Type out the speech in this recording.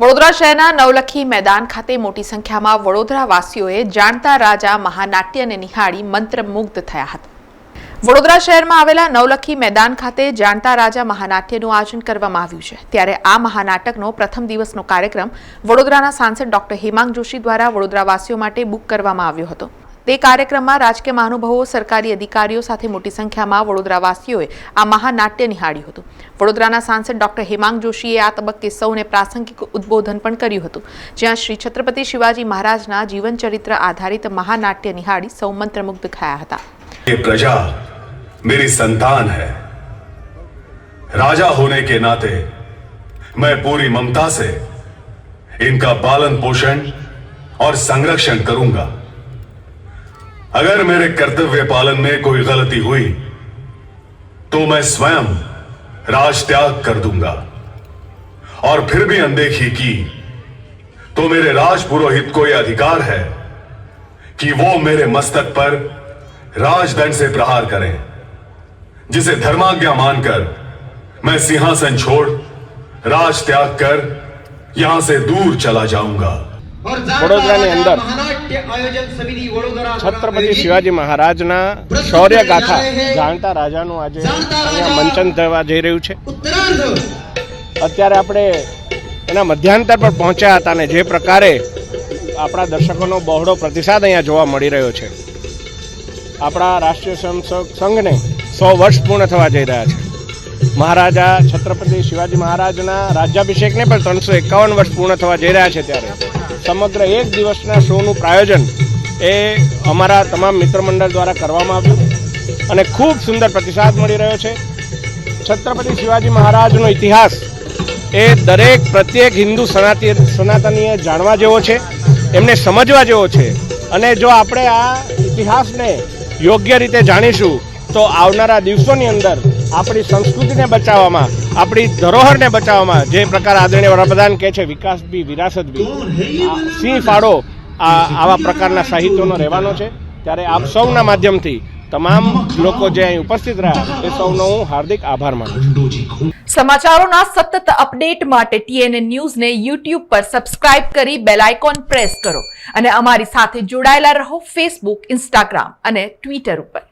વડોદરા શહેરના નવલખી મેદાન ખાતે મોટી સંખ્યામાં વડોદરાવાસીઓએ જાણતા રાજા મહાનાટ્યને નિહાળી મંત્રમુગ્ધ થયા હતા. વડોદરા શહેરમાં આવેલા નવલખી મેદાન ખાતે જાણતા રાજા મહાનાટ્યનું આયોજન કરવામાં આવ્યું છે. ત્યારે આ મહાનાટકનો પ્રથમ દિવસનો કાર્યક્રમ વડોદરાના સાંસદ ડોક્ટર હેમાંગ જોશી દ્વારા વડોદરાવાસીઓ માટે બુક કરવામાં આવ્યો હતો. તે કાર્યક્રમમાં રાજકીય મહાનુભાવો, સરકારી અધિકારીઓ સાથે મોટી સંખ્યામાં વડોદરાવાસીઓએ આ મહાનાટ્ય નિહાળ્યું હતું. વડોદરાના સાંસદ ડોક્ટર હેમાંગ જોશીએ આ તબક્કે સૌને પ્રાસંગિક ઉદ્બોધન પણ કર્યું હતું, જ્યાં શ્રી છત્રપતિ શિવાજી મહારાજના જીવન ચરિત્ર આધારિત મહાનાટ્ય નિહાળી સૌ મંત્રમુગ્ધ થયા હતા. ये प्रजा मेरी संतान है. राजा होने के नाते मैं पूरी ममता से इनका पालन पोषण और संरक्षण करूंगा. अगर मेरे कर्तव्य पालन में कोई गलती हुई तो मैं स्वयं राज त्याग कर दूंगा, और फिर भी अनदेखी की तो मेरे राज पुरोहित को यह अधिकार है कि वो मेरे मस्तक पर राजदंड से प्रहार करें, जिसे धर्माज्ञा मानकर मैं सिंहासन छोड़ राज त्याग कर यहां से दूर चला जाऊंगा. વડોદરાની અંદર છત્રપતિ શિવાજી મહારાજના શૌર્ય ગાથા જાણતા રાજાનું આજે અહીંયા મંચન થવા જઈ રહ્યું છે. અત્યારે આપણે એના મધ્યાંતર પર પહોંચ્યા હતા અને જે પ્રકારે આપણા દર્શકોનો બહોળો પ્રતિસાદ અહીંયા જોવા મળી રહ્યો છે. આપણા રાષ્ટ્રીય સ્વયંસેવક સંઘને 100 વર્ષ પૂર્ણ થવા જઈ રહ્યા છે. મહારાજા છત્રપતિ શિવાજી મહારાજના રાજ્યાભિષેકને પણ 351 વર્ષ પૂર્ણ થવા જઈ રહ્યા છે. ત્યારે સમગ્ર એક દિવસના શોનું પ્રાયોજન એ અમારા તમામ મિત્ર મંડળ દ્વારા કરવામાં આવ્યું અને ખૂબ સુંદર પ્રતિસાદ મળી રહ્યો છે. છત્રપતિ શિવાજી મહારાજનો ઇતિહાસ એ પ્રત્યેક હિન્દુ સનાતનીએ જાણવા જેવો છે, એમને સમજવા જેવો છે. અને જો આપણે આ ઇતિહાસને યોગ્ય રીતે જાણીશું તો આવનારા દિવસોની અંદર આપણી સંસ્કૃતિને બચાવવામાં, આપણી ધરોહરને બચાવવામાં, જે પ્રકાર આદરણીય વડાપ્રધાન કહે છે વિકાસ બી વિરાસત બી, સિંહ ફાળો આવા પ્રકારના સાહિત્યનો રહેવાનો છે. ત્યારે આપ સૌના માધ્યમથી તમામ લોકો જે અહીં ઉપસ્થિત રહ્યા એ સૌનો હું હાર્દિક આભાર માનું છું. સમાચારોના સતત અપડેટ માટે TNN ન્યૂઝને YouTube પર સબસ્ક્રાઇબ કરી બેલ આઇકોન પ્રેસ કરો અને અમારી સાથે જોડાયેલા રહો Facebook, Instagram અને Twitter ઉપર.